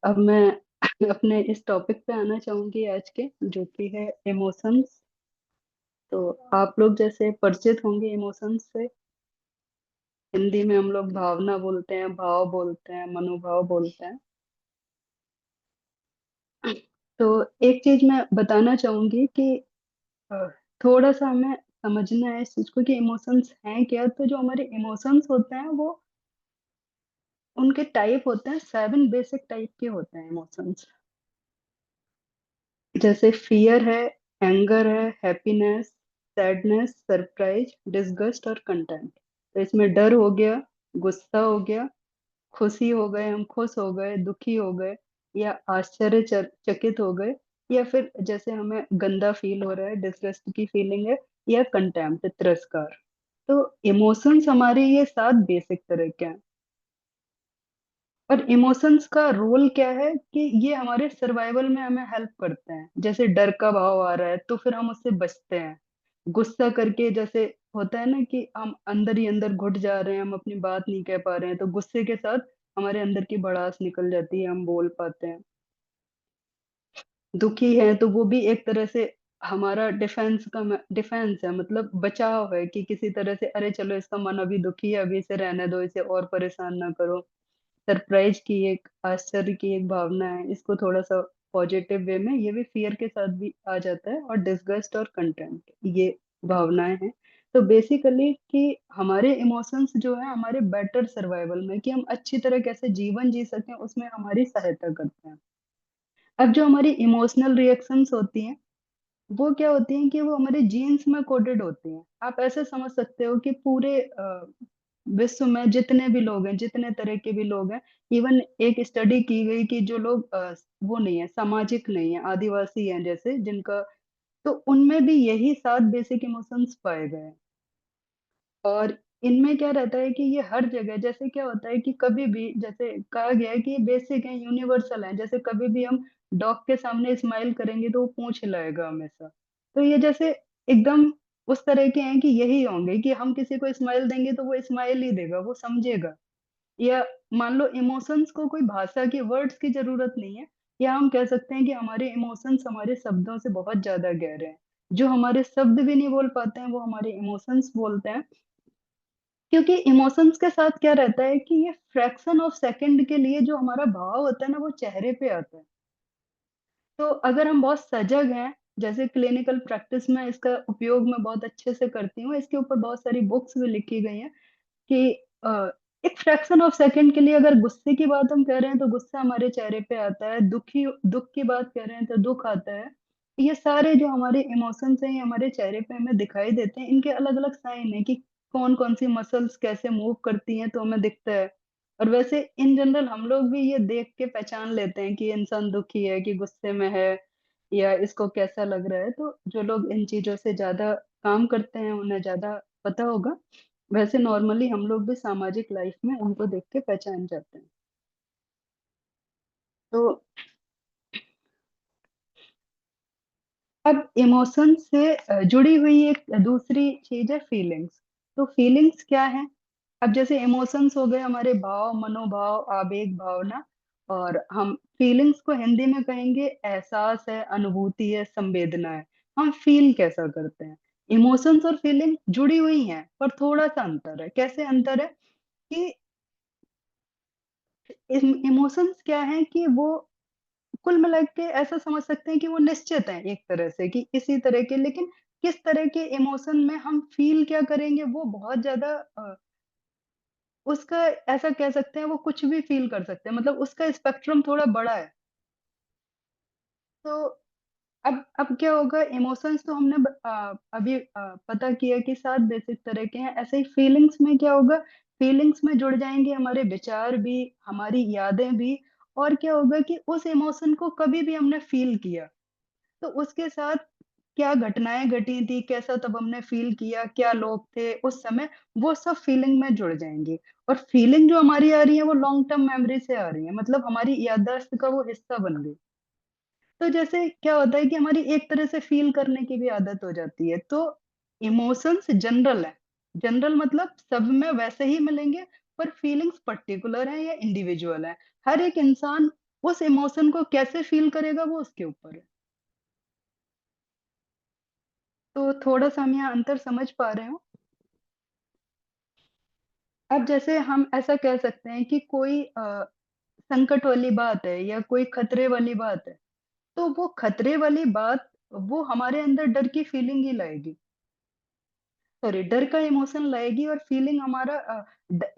अब मैं अपने इस टॉपिक पे आना चाहूंगी आज के, जो कि है इमोशंस। तो आप लोग जैसे परिचित होंगे इमोशंस से। हिंदी में हम लोग भावना बोलते हैं, भाव बोलते हैं, मनोभाव बोलते हैं। तो एक चीज मैं बताना चाहूंगी कि अ, थोड़ा सा हमें समझना है इस चीज को कि इमोशंस हैं क्या। तो जो हमारे इमोशंस होते हैं वो उनके टाइप होते हैं, 7 बेसिक टाइप के होते हैं इमोशंस। जैसे फियर है, एंगर है, हैप्पीनेस, सैडनेस, सरप्राइज, डिसगस्ट और कंटेंट। तो इसमें डर हो गया, गुस्सा हो गया, खुशी हो गए, हम खुश हो गए, दुखी हो गए, या आश्चर्यचकित हो गए, या फिर जैसे हमें गंदा फील हो रहा है, डिसगस्ट की फीलिंग है, या कंटेम्प्ट, तिरस्कार। तो इमोशंस हमारे ये 7 बेसिक तरह के हैं। और इमोशंस का रोल क्या है कि ये हमारे सर्वाइवल में हमें हेल्प करते हैं। जैसे डर का भाव आ रहा है तो फिर हम उससे बचते हैं। गुस्सा करके जैसे होता है ना कि हम अंदर ही अंदर घुट जा रहे हैं, हम अपनी बात नहीं कह पा रहे हैं, तो गुस्से के साथ हमारे अंदर की भड़ास निकल जाती है, हम बोल पाते हैं। दुखी है तो वो भी एक तरह से हमारा डिफेंस है, मतलब बचाव है कि किसी तरह से अरे चलो इसका मन अभी दुखी है, अभी इसे रहने दो, इसे और परेशान ना करो। सरप्राइज की एक, आश्चर्य की एक भावना है, इसको थोड़ा सा पॉजिटिव वे में, ये भी फियर के साथ भी आ जाता है। और डिसगस्ट और कंटेंट, ये भावनाएं हैं। तो बेसिकली कि हमारे इमोशंस जो है हमारे बेटर सर्वाइवल में, कि हम अच्छी तरह कैसे जीवन जी सकें, उसमें हमारी सहायता करते हैं। अब जो हमारी इमोशनल रिएक्शंस होती हैं, वो क्या होती हैं कि वो हमारे जीन्स में कोडेड होती हैं। आप ऐसे समझ सकते हो कि पूरे विश्व में जितने भी लोग हैं, जितने तरह के भी लोग हैं, इवन एक स्टडी की गई कि जो लोग वो नहीं है, सामाजिक नहीं है, आदिवासी हैं जैसे जिनका, तो उनमें भी यही 7 बेसिक इमोशंस पाए गए हैं। और इनमें क्या रहता है कि ये हर जगह, जैसे क्या होता है कि कभी भी, जैसे कहा गया है कि ये बेसिक है, यूनिवर्सल है। जैसे कभी भी हम डॉग के सामने स्माइल करेंगे तो वो पूंछ हिलाएगा हमेशा। तो ये जैसे एकदम उस तरह के हैं कि यही होंगे कि हम किसी को स्माइल देंगे तो वो स्माइल ही देगा, वो समझेगा। या मान लो इमोशंस को कोई भाषा की, वर्ड्स की जरूरत नहीं है। या हम कह सकते हैं कि हमारे इमोशंस हमारे शब्दों से बहुत ज्यादा गहरे हैं। जो हमारे शब्द भी नहीं बोल पाते हैं वो हमारे इमोशंस बोलते हैं। क्योंकि इमोशंस के साथ क्या रहता है कि ये फ्रैक्शन ऑफ सेकंड के लिए जो हमारा भाव होता है ना, वो चेहरे पे आता है। तो अगर हम बहुत सजग हैं, जैसे क्लिनिकल प्रैक्टिस में इसका उपयोग मैं बहुत अच्छे से करती हूँ, इसके ऊपर बहुत सारी बुक्स भी लिखी गई हैं कि अ, एक फ्रैक्शन ऑफ सेकंड के लिए अगर गुस्से की बात हम कर रहे हैं तो गुस्सा हमारे चेहरे पे आता है, दुख की बात कर रहे हैं तो दुख आता है। ये सारे जो हमारे इमोशंस हैं ये हमारे चेहरे पे हमें दिखाई देते हैं। इनके अलग अलग साइन है कि कौन कौन सी मसल्स कैसे मूव करती हैं, तो हमें दिखता है। और वैसे इन जनरल हम लोग भी ये देख के पहचान लेते हैं कि ये इंसान दुखी है, कि गुस्से में है, या इसको कैसा लग रहा है। तो जो लोग इन चीजों से ज्यादा काम करते हैं उन्हें ज्यादा पता होगा। वैसे नॉर्मली हम लोग भी सामाजिक लाइफ में उनको देख के पहचान जाते हैं। तो अब इमोशन से जुड़ी हुई एक दूसरी चीज है फीलिंग्स। तो फीलिंग्स क्या है? अब जैसे इमोशंस हो गए हमारे भाव, मनोभाव, आवेग, भावना। और हम फीलिंग्स को हिंदी में कहेंगे एहसास है, अनुभूति है, संवेदना है। हम फील कैसा करते हैं। इमोशंस और फीलिंग जुड़ी हुई हैं पर थोड़ा सा अंतर है। कैसे अंतर है कि इमोशंस क्या है कि वो कुल मिला के ऐसा समझ सकते हैं कि वो निश्चित है एक तरह से, कि इसी तरह के। लेकिन किस तरह के इमोशन में हम फील क्या करेंगे वो बहुत ज्यादा उसका, ऐसा कह सकते हैं वो कुछ भी फील कर सकते हैं, मतलब उसका स्पेक्ट्रम थोड़ा बड़ा है। तो अब क्या होगा, इमोशंस तो हमने अभी पता किया कि 7 बेसिक तरह के हैं। ऐसे ही फीलिंग्स में क्या होगा, फीलिंग्स में जुड़ जाएंगे हमारे विचार भी, हमारी यादें भी। और क्या होगा कि उस इमोशन को कभी भी हमने फील किया तो उसके साथ क्या घटनाएं घटी थी, कैसा तब हमने फील किया, क्या लोग थे उस समय, वो सब फीलिंग में जुड़ जाएंगे। और फीलिंग जो हमारी आ रही है वो लॉन्ग टर्म मेमोरी से आ रही है, मतलब हमारी याददाश्त का वो हिस्सा बन गई। तो जैसे क्या होता है कि हमारी एक तरह से फील करने की भी आदत हो जाती है। तो इमोशंस जनरल है, जनरल मतलब सब में वैसे ही मिलेंगे, पर फीलिंग्स पर्टिकुलर है या इंडिविजुअल है। हर एक इंसान उस इमोशन को कैसे फ़ील करेगा वो उसके ऊपर है। तो थोड़ा-सा हम यहाँ अंतर समझ पा रहे हो? अब जैसे हम ऐसा कह सकते हैं कि कोई संकट वाली बात है या कोई खतरे वाली बात है, तो वो खतरे वाली बात वो हमारे अंदर डर की फीलिंग ही लाएगी। सॉरी, डर का इमोशन लाएगी और फीलिंग हमारा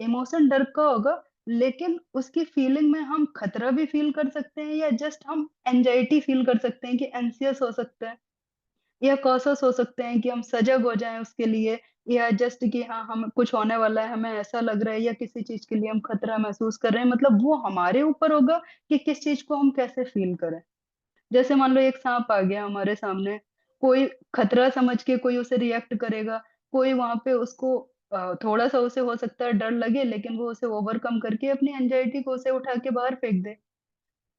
इमोशन डर का होगा, लेकिन उसकी फीलिंग में हम खतरा भी फील कर सकते हैं या जस्ट हम एंजाइटी फील कर सकते हैं कि एंग्ज़ियस हो सकते हैं या कॉशियस हो सकते हैं कि हम सजग हो जाएँ उसके लिए, या जस्ट कि हाँ, हम कुछ होने वाला है, हमें ऐसा लग रहा है या किसी चीज़ के लिए हम खतरा महसूस कर रहे हैं। मतलब वो हमारे ऊपर होगा कि किस चीज़ को हम कैसे फील करें। जैसे मान लो एक साँप आ गया हमारे सामने, कोई खतरा समझ के कोई उसे रिएक्ट करेगा, कोई वहाँ पे उसको थोड़ा-सा उसे हो सकता है डर लगे, लेकिन वो उसे ओवरकम करके अपनी एंग्ज़ायटी को उसे उठा के बाहर फेंक दे।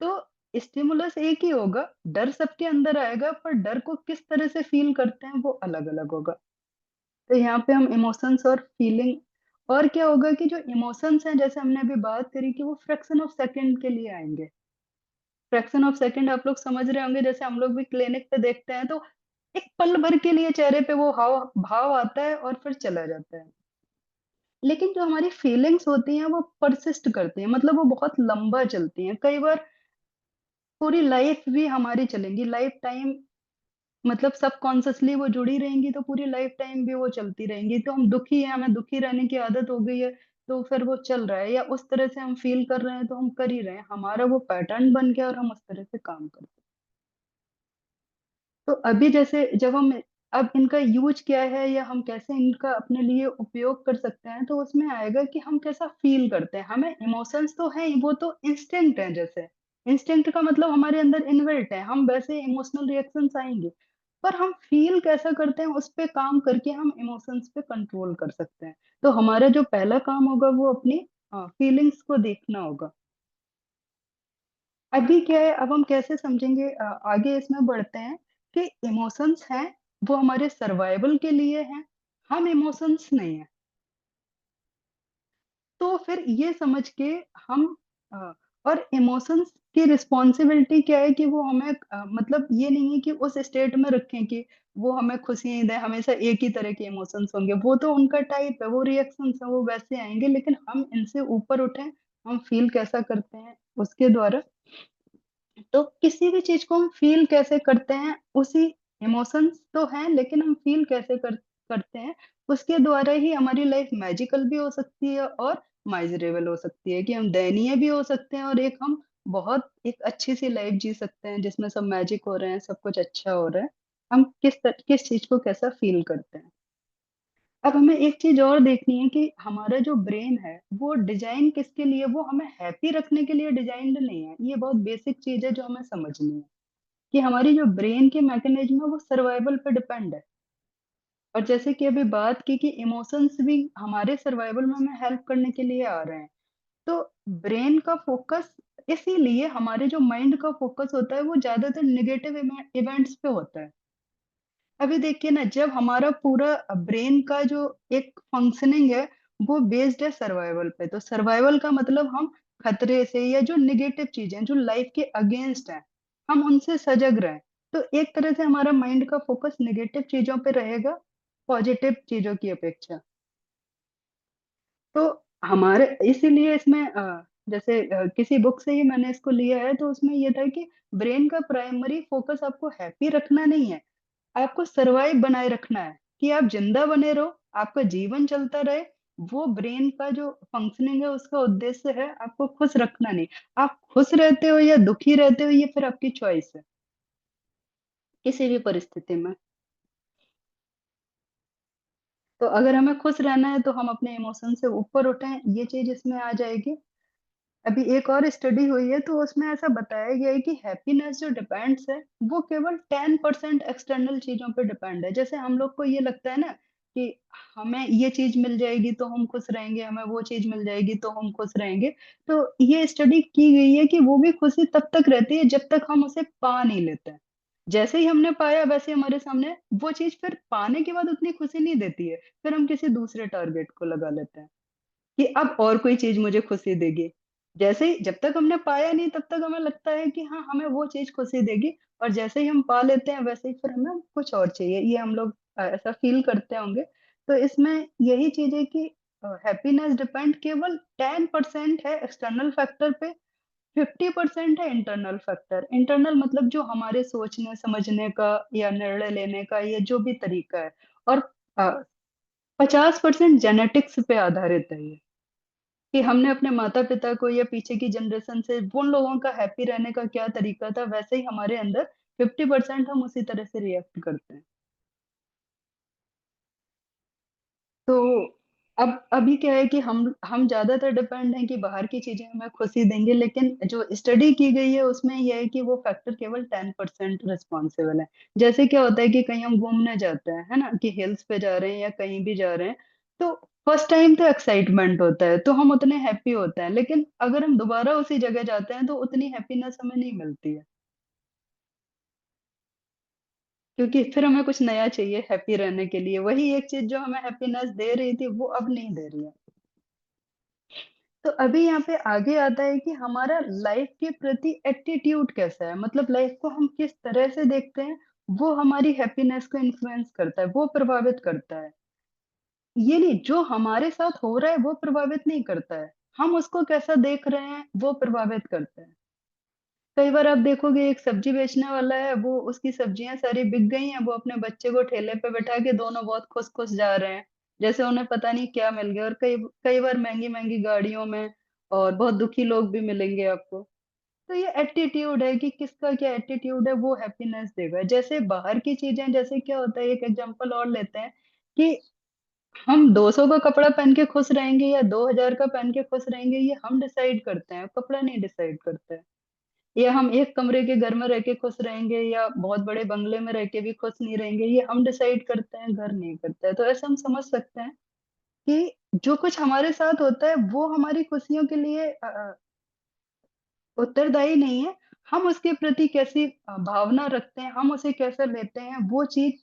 तो स्टिमुलस एक ही होगा, डर सबके अंदर आएगा, पर डर को किस तरह से फ़ील करते हैं वो अलग-अलग होगा। तो यहाँ पे हम इमोशंस और फ़ीलिंग, और क्या होगा कि जो इमोशंस हैं जैसे हमने अभी बात करी कि वो फ्रैक्शन ऑफ सेकंड के लिए आएँगे। फ्रैक्शन ऑफ सेकंड आप लोग समझ रहे होंगे, जैसे हम लोग भी क्लिनिक पे देखते हैं तो एक पल भर के लिए चेहरे पे वो हाव भाव आता है और फिर चला जाता है। लेकिन जो हमारी फीलिंग्स होती हैं वो पर्सिस्ट करती हैं, मतलब वो बहुत लंबा चलती हैं। कई बार पूरी लाइफ भी हमारी चलेंगी, लाइफ टाइम, मतलब सबकॉन्शियसली वो जुड़ी रहेंगी तो पूरी लाइफ टाइम भी वो चलती रहेंगी। तो हम दुखी हैं, हमें दुखी रहने की आदत हो गई है, तो फिर वो चल रहा है, या उस तरह से हम फ़ील कर रहे हैं तो हम कर ही रहे हैं। हमारा वो पैटर्न बन गया और हम उस तरह से काम करते हैं। तो अभी जैसे जब हम अब इनका यूज़ क्या है या हम कैसे इनका अपने लिए उपयोग कर सकते हैं, तो उसमें आएगा कि हम कैसा फ़ील करते हैं। हमें इमोशंस तो हैं ही, वो तो इंस्टिंक्ट हैं जैसे। इंस्टिंक्ट का मतलब हमारे अंदर इनबिल्ट है, हम वैसे इमोशनल रिएक्शंस आएँगे। पर हम फ़ील कैसा करते हैं, उस पे काम करके हम इमोशंस पे कंट्रोल कर सकते हैं। तो हमारा जो पहला काम होगा वो अपनी फीलिंग्स को देखना होगा। अभी क्या है, अब हम कैसे समझेंगे, आगे इसमें बढ़ते हैं कि इमोशंस हैं, वो हमारे सर्वाइवल के लिए हैं, हम इमोशंस नहीं हैं। तो फिर ये समझ के हम अ, और इमोशंस की रिस्पॉन्सिबिलिटी क्या है कि वो हमें मतलब ये नहीं है कि उस स्टेट में रखें कि वो हमें खुशी ही दें, हमेशा एक ही तरह के इमोशंस होंगे। वो तो उनका टाइप है, वो रिएक्शंस हैं, वो वैसे आएँगे, लेकिन हम इनसे ऊपर उठें, हम फ़ील कैसा करते हैं उसके द्वारा। तो किसी भी चीज़ को हम फ़ील कैसे करते हैं, उसी इमोशंस तो हैं, लेकिन हम फ़ील कैसे करते हैं, उसके द्वारा ही हमारी लाइफ़ मैजिकल भी हो सकती है और माइज़रेबल हो सकती है, कि हम दयनीय भी हो सकते हैं और एक हम बहुत एक अच्छी-सी लाइफ़ जी सकते हैं, जिसमें सब मैजिक हो रहे हैं, सब कुछ अच्छा हो रहा है। हम किस चीज़ को कैसा फ़ील करते हैं। अब हमें एक चीज़ और देखनी है कि हमारा जो ब्रेन है, वो डिज़ाइन किसके लिए, वो हमें हैप्पी रखने के लिए डिज़ाइन्ड नहीं है। ये बहुत बेसिक चीज़ है जो हमें समझनी है, कि हमारी जो ब्रेन के मैकेनिज़्म है वो सर्वाइवल पे डिपेंड है। और जैसे कि अभी बात की कि इमोशंस भी हमारे सर्वाइवल में हमें हेल्प करने के लिए आ रहे हैं। तो ब्रेन का फ़ोकस, इसीलिए हमारे जो माइंड का फ़ोकस होता है वो ज़्यादातर नेगेटिव इवेंट्स पे होता है। अभी देखिए ना, जब हमारा पूरा ब्रेन का जो एक फंक्शनिंग है, वो बेस्ड है सर्वाइवल पे। तो सर्वाइवल का मतलब हम खतरे से या जो नेगेटिव चीज़ें जो लाइफ के अगेंस्ट हैं, हम उनसे सजग रहें। तो एक तरह से हमारा माइंड का फ़ोकस नेगेटिव चीज़ों पे रहेगा, पॉज़िटिव चीज़ों की अपेक्षा। तो हमारे इसीलिए इसमें जैसे किसी बुक से ही मैंने इसको लिया है, तो उसमें ये था कि ब्रेन का प्राइमरी फ़ोकस आपको हैप्पी रखना नहीं है। आपको सर्वाइव बनाए रखना है, कि आप ज़िंदा बने रहो, आपका जीवन चलता रहे, वो ब्रेन का जो फंक्शनिंग है उसका उद्देश्य है आपको खुश रखना नहीं। आप खुश रहते हो या दुखी रहते हो, ये फिर आपकी चॉइस है, किसी भी परिस्थिति में। तो अगर हमें खुश रहना है तो हम अपने इमोशन से ऊपर उठें, ये चीज़ इसमें आ जाएगी। अभी एक और स्टडी हुई है तो उसमें ऐसा बताया गया है कि हैप्पीनेस जो डिपेंड्स है, वो केवल 10% एक्सटर्नल चीज़ों पे डिपेंड है। जैसे हम लोग को ये लगता है ना कि हमें ये चीज़ मिल जाएगी तो हम खुश रहेंगे, हमें वो चीज़ मिल जाएगी तो हम खुश रहेंगे। तो ये स्टडी की गई है कि वो भी खुशी तब तक रहती है जब तक हम उसे पा नहीं लेते हैं। जैसे ही हमने पाया वैसे ही हमारे सामने वो चीज़ फिर पाने के बाद उतनी खुशी नहीं देती है। फिर हम किसी दूसरे टारगेट को लगा लेते हैं कि अब और कोई चीज़ मुझे खुशी देगी। जैसे ही जब तक हमने पाया नहीं तब तक हमें लगता है कि हाँ, हमें वो चीज़ खुशी देगी, और जैसे ही हम पा लेते हैं वैसे ही फिर हमें कुछ और चाहिए। ये हम लोग ऐसा फ़ील करते होंगे। तो इसमें यही चीज़ है कि हैप्पीनेस डिपेंड केवल 10% है एक्सटर्नल फैक्टर पे, 50% है इंटरनल फैक्टर। इंटरनल मतलब जो हमारे सोचने-समझने का या निर्णय लेने का या जो भी तरीका है, और अ, 50% जेनेटिक्स पे आधारित है ये। कि हमने अपने माता-पिता को या पीछे की जनरेशन से उन लोगों का हैप्पी रहने का क्या तरीका था, वैसे ही हमारे अंदर 50% हम उसी तरह से रिएक्ट करते हैं। तो अब अभी क्या है कि हम ज़्यादातर डिपेंड हैं कि बाहर की चीज़ें हमें खुशी देंगी, लेकिन जो स्टडी की गई है उसमें ये है कि वो फैक्टर केवल 10% रिस्पॉन्सिबल है। जैसे क्या होता है कि कहीं हम घूमने जाते हैं, है ना? कि हिल्स पे जा रहे हैं या कहीं भी जा रहे हैं, तो फर्स्ट टाइम तो एक्साइटमेंट होता है, तो हम उतने हैप्पी होते हैं, लेकिन अगर हम दोबारा उसी जगह जाते हैं तो उतनी हैप्पीनेस हमें नहीं मिलती है, क्योंकि फिर हमें कुछ नया चाहिए हैप्पी रहने के लिए। वही एक चीज़ जो हमें हैप्पीनेस दे रही थी, वो अब नहीं दे रही है। तो अभी यहाँ पे आगे आता है कि हमारा लाइफ के प्रति एटीट्यूड कैसा है, मतलब लाइफ को हम किस तरह से देखते हैं, वो हमारी हैप्पीनेस को इन्फ्लुएंस करता है, वो प्रभावित करता है। ये नहीं, जो हमारे साथ हो रहा है वो प्रभावित नहीं करता है, हम उसको कैसा देख रहे हैं वो प्रभावित करता है। कई बार आप देखोगे एक सब्जी बेचने वाला है, वो उसकी सब्जियां सारी बिक गई हैं, वो अपने बच्चे को ठेले पे बैठा के दोनों बहुत खुश खुश जा रहे हैं, जैसे उन्हें पता नहीं क्या मिल गया। और कई कई बार महंगी महंगी गाड़ियों में, और बहुत दुखी लोग भी मिलेंगे आपको। तो ये एटीट्यूड है कि किसका क्या एटीट्यूड है, वो हैप्पीनेस देगा। जैसे बाहर की चीजें, जैसे क्या होता है, एक एग्जांपल और लेते हैं कि हम 200 का कपड़ा पहन के खुश रहेंगे या 2000 का पहन के खुश रहेंगे, ये हम डिसाइड करते हैं, कपड़ा नहीं डिसाइड करता है। या हम एक कमरे के घर में रह के खुश रहेंगे या बहुत बड़े बंगले में रह के भी खुश नहीं रहेंगे, ये हम डिसाइड करते हैं, घर नहीं करता है। तो ऐसा हम समझ सकते हैं कि जो कुछ हमारे साथ होता है वो हमारी खुशियों के लिए उत्तरदायी नहीं है। हम उसके प्रति कैसी भावना रखते हैं, हम उसे कैसे लेते हैं, वो चीज़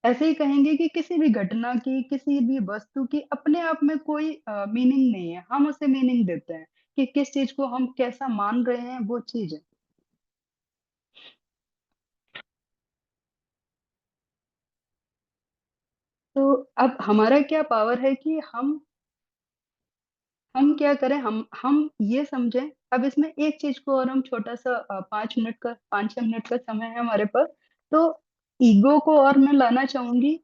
ऐसे ही कहेंगे कि किसी भी घटना की, किसी भी वस्तु की अपने आप में कोई मीनिंग नहीं है। हम उसे मीनिंग देते हैं कि किस चीज़ को हम कैसा मान रहे हैं, वो चीज़ है। तो अब हमारा क्या पावर है कि हम क्या करें, हम ये समझें। अब इसमें एक चीज़ को और हम छोटा-सा 5 मिनट का 5-6 मिनट का समय है हमारे पास, तो ईगो को और मैं लाना चाहूँगी।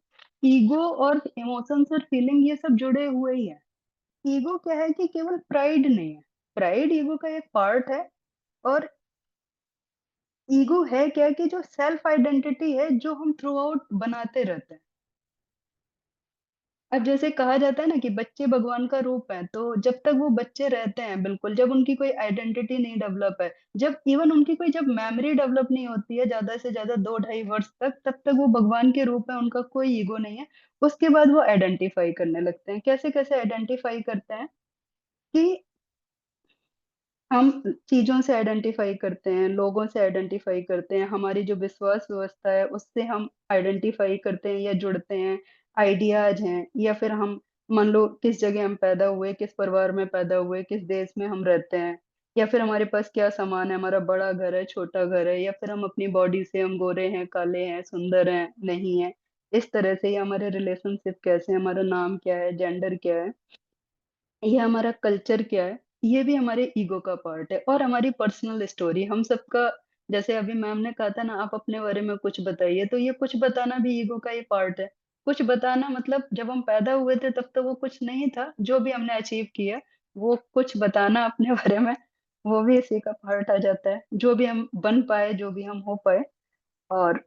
ईगो और इमोशंस और फीलिंग ये सब जुड़े हुए ही हैं। ईगो क्या है कि केवल प्राइड नहीं है, प्राइड ईगो का एक पार्ट है। और ईगो है क्या कि जो सेल्फ आइडेंटिटी है, जो हम थ्रू आउट बनाते रहते हैं। अब जैसे कहा जाता है ना कि बच्चे भगवान का रूप हैं, तो जब तक वो बच्चे रहते हैं, बिल्कुल, जब उनकी कोई आइडेंटिटी नहीं डेवलप है, जब इवन उनकी कोई जब मेमोरी डेवलप नहीं होती है ज़्यादा से ज़्यादा 2 ढाई वर्ष तक, तब तक वो भगवान के रूप है, उनका कोई ईगो नहीं है। उसके बाद वो आइडेंटिफ़ाई करने लगते हैं। कैसे-कैसे आइडेंटिफ़ाई करते हैं कि हम चीज़ों से आइडेंटिफ़ाई करते हैं, लोगों से आइडेंटिफ़ाई करते हैं, हमारी जो विश्वास व्यवस्था है, उससे हम आइडेंटिफ़ाई करते हैं या जुड़ते हैं, आइडियाज़ हैं, या फिर हम मान लो किस जगह हम पैदा हुए, किस परिवार में पैदा हुए, किस देश में हम रहते हैं, या फिर हमारे पास क्या सामान है, हमारा बड़ा घर है, छोटा घर है, या फिर हम अपनी बॉडी से हम गोरे हैं, काले हैं, सुंदर हैं, नहीं हैं। इस तरह से, या हमारे रिलेशनशिप कैसे हैं, हमारा नाम क्या है, जेंडर क्या है, ये हमारा कल्चर क्या है, ये भी हमारे ईगो का पार्ट है। और हमारी पर्सनल स्टोरी हम सबका, जैसे अभी मैम ने कहा था ना, आप अपने बारे में कुछ बताइए, तो ये कुछ बताना भी ईगो का ही पार्ट है। कुछ बताना मतलब जब हम पैदा हुए थे तब तो वो कुछ नहीं था, जो भी हमने अचीव किया, वो कुछ बताना अपने बारे में, वो भी इसी का पार्ट आ जाता है। जो भी हम बन पाए, जो भी हम हो पाए, और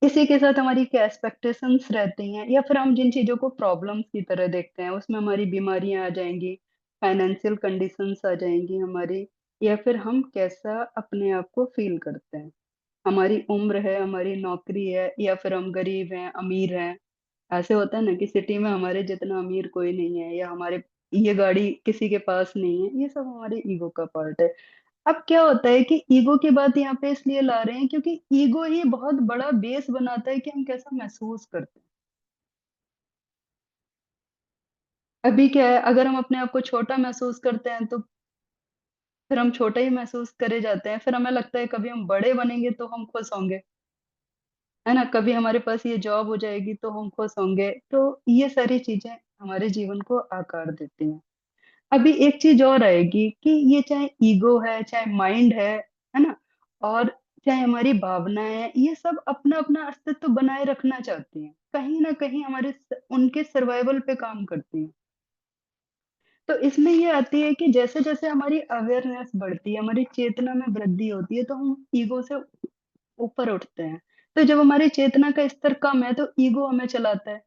इसी के साथ हमारी क्या एक्सपेक्टेशंस रहती हैं, या फिर हम जिन चीज़ों को प्रॉब्लम्स की तरह देखते हैं, उसमें हमारी बीमारियाँ आ जाएँगी, फाइनेंशियल कंडीशंस आ जाएँगी हमारी, या फिर हम कैसा अपने आप को फ़ील करते हैं। हमारी उम्र है, हमारी नौकरी है, या फिर हम गरीब हैं, अमीर हैं। ऐसे होता है ना कि सिटी में हमारे जितना अमीर कोई नहीं है, या हमारे ये गाड़ी किसी के पास नहीं है, ये सब हमारे ईगो का पार्ट है। अब क्या होता है कि ईगो की बात यहाँ पे इसलिए ला रहे हैं क्योंकि ईगो ही बहुत बड़ा बेस बनाता है कि हम कैसा महसूस करते हैं। अभी क्या है, अगर हम अपने आप को छोटा महसूस करते हैं तो फिर हम छोटा ही महसूस करे जाते हैं, फिर हमें लगता है कभी हम बड़े बनेंगे तो हम खुश होंगे, है ना? कभी हमारे पास ये जॉब हो जाएगी तो हम खुश होंगे। तो ये सारी चीज़ें हमारे जीवन को आकार देती हैं। अभी एक चीज़ और आएगी कि ये चाहे ईगो है, चाहे माइंड है ना? और चाहे हमारी भावनाएँ हैं, ये सब अपना-अपना अस्तित्व बनाए रखना चाहती हैं। कहीं न कहीं हमारे उनके सर्वाइवल पे काम करती हैं। तो इसमें ये आती है कि जैसे-जैसे हमारी अवेयरनेस बढ़ती है, हमारी चेतना में वृद्धि होती है, तो हम ईगो से ऊपर उठते हैं। तो जब हमारी चेतना का स्तर कम है, तो ईगो हमें चलाता है।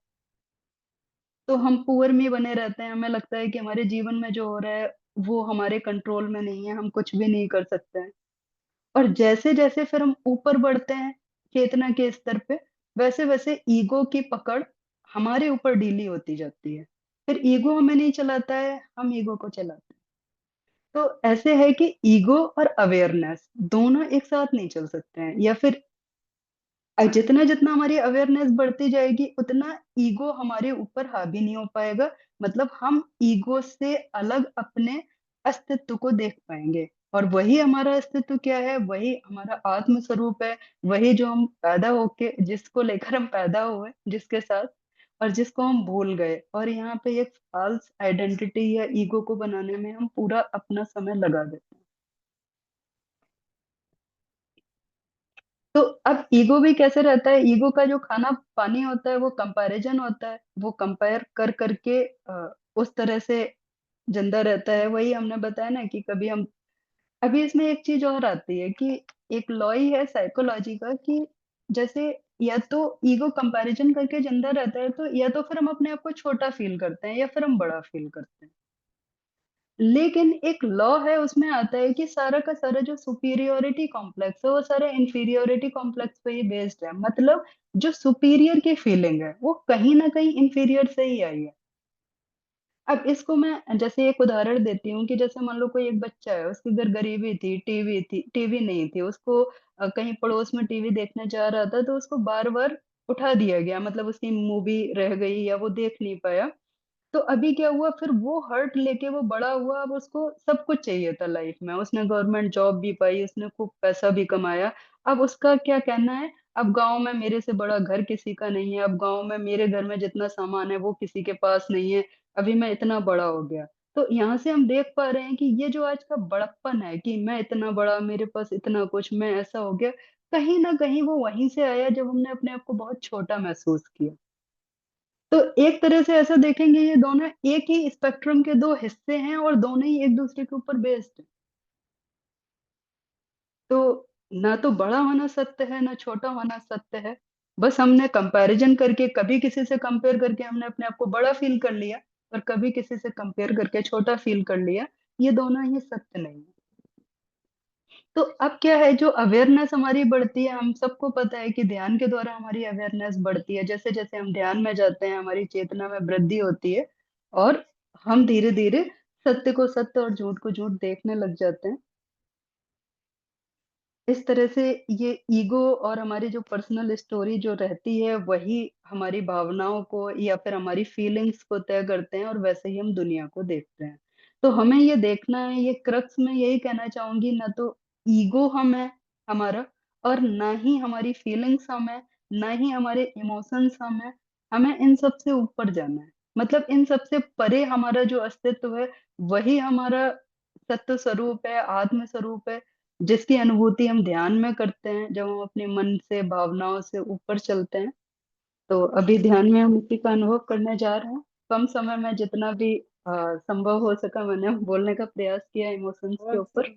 तो हम पुअर में बने रहते हैं, हमें लगता है कि हमारे जीवन में जो हो रहा है, वो हमारे कंट्रोल में नहीं है, हम कुछ भी नहीं कर सकते हैं। और जैसे-जैसे फिर हम ऊपर बढ़ते हैं, चेतना के स्तर पे, वैसे-वैसे ईगो की पकड़ हमारे ऊपर ढीली होती जाती है। फिर ईगो हमें नहीं चलाता है, हम ईगो को चलाते हैं। तो ऐसे है कि ईगो और अवेयरनेस दोनों एक साथ नहीं चल सकते हैं, या फिर जितना-जितना हमारी अवेयरनेस बढ़ती जाएगी, उतना ईगो हमारे ऊपर हावी नहीं हो पाएगा। मतलब हम ईगो से अलग अपने अस्तित्व को देख पाएँगे, और वही हमारा अस्तित्व क्या है, वही हमारा आत्म स्वरूप है, वही जो हम पैदा होके जिसको लेकर हम पैदा हुए, जिसके साथ, और जिसको हम भूल गए, और यहाँ पे एक फ़ॉल्स आइडेंटिटी या ईगो को बनाने में हम पूरा अपना समय लगा देते हैं। तो अब ईगो भी कैसे रहता है, ईगो का जो खाना-पानी होता है वो कंपैरिज़न होता है। वो कंपेयर कर के उस तरह से ज़िंदा रहता है। वही हमने बताया ना कि कभी हम अभी इसमें एक चीज़ और आती है कि एक लॉ ही है साइकोलॉजी का कि जैसे या तो ईगो कंपैरिज़न करके ज़िंदा रहता है, तो या तो फिर हम अपने आप को छोटा फ़ील करते हैं, या फिर हम बड़ा फ़ील करते हैं। लेकिन एक लॉ है, उसमें आता है कि सारा का सारा जो सुपीरियॉरिटी कॉम्प्लेक्स है, वो सारा इन्फीरियॉरिटी कॉम्प्लेक्स पे ही बेस्ड है। मतलब जो सुपीरियर की फीलिंग है, वो कहीं न कहीं इन्फीरियर से ही आई है। अब इसको मैं जैसे एक उदाहरण देती हूँ कि जैसे मान लो कोई एक बच्चा है, उसके घर गरीबी थी, टीवी नहीं थी, उसको कहीं पड़ोस में टीवी देखने जा रहा था, तो उसको बार-बार उठा दिया गया, मतलब उसकी मूवी रह गई या वो देख नहीं पाया। तो अभी क्या हुआ, फिर वो हर्ट लेके वो बड़ा हुआ, अब उसको सब कुछ चाहिए था लाइफ में। उसने गवर्नमेंट जॉब भी पाई, उसने खूब पैसा भी कमाया। अब उसका क्या कहना है, अब गाँव में मेरे से बड़ा घर किसी का नहीं है, अब गाँव में मेरे घर में जितना सामान है वो किसी के पास नहीं है, अभी मैं इतना बड़ा हो गया। तो यहाँ से हम देख पा रहे हैं कि ये जो आज का बड़प्पन है कि मैं इतना बड़ा, मेरे पास इतना कुछ, मैं ऐसा हो गया, कहीं न कहीं वो वहीं से आया जब हमने अपने आप को बहुत छोटा महसूस किया। तो एक तरह से ऐसा देखेंगे, ये दोनों एक ही स्पेक्ट्रम के 2 हिस्से हैं और दोनों ही एक-दूसरे के ऊपर बेस्ड हैं। तो ना तो बड़ा होना सत्य है, ना छोटा होना सत्य है। बस हमने कंपैरिज़न करके, कभी किसी से कंपेयर करके हमने अपने आप को बड़ा फ़ील कर लिया, और कभी किसी से कंपेयर करके छोटा फ़ील कर लिया। ये दोनों ही सत्य नहीं है। तो अब क्या है, जो अवेयरनेस हमारी बढ़ती है, हम सबको पता है कि ध्यान के द्वारा हमारी अवेयरनेस बढ़ती है। जैसे-जैसे हम ध्यान में जाते हैं, हमारी चेतना में वृद्धि होती है, और हम धीरे-धीरे सत्य को सत्य और झूठ को झूठ देखने लग जाते हैं। इस तरह से ये ईगो और हमारी जो पर्सनल स्टोरी जो रहती है, वही हमारी भावनाओं को या फिर हमारी फीलिंग्स को तय करते हैं, और वैसे ही हम दुनिया को देखते हैं। तो हमें ये देखना है, ये क्रक्स मैं यही कहना चाहूँगी, ना तो ईगो हम है हमारा, और ना ही हमारी फीलिंग्स हम है, ना ही हमारे इमोशंस हम हैं। हमें इन सब से ऊपर जाना है। मतलब इन सब से परे हमारा जो अस्तित्व है, वही हमारा सत्य स्वरूप है, आत्म स्वरूप है। जिसकी अनुभूति हम ध्यान में करते हैं, जब हम अपने मन से, भावनाओं से ऊपर चलते हैं। तो अभी ध्यान में हम उसी का अनुभव करने जा रहे हैं। कम समय में जितना भी संभव हो सका, मैंने बोलने का प्रयास किया इमोशंस के ऊपर।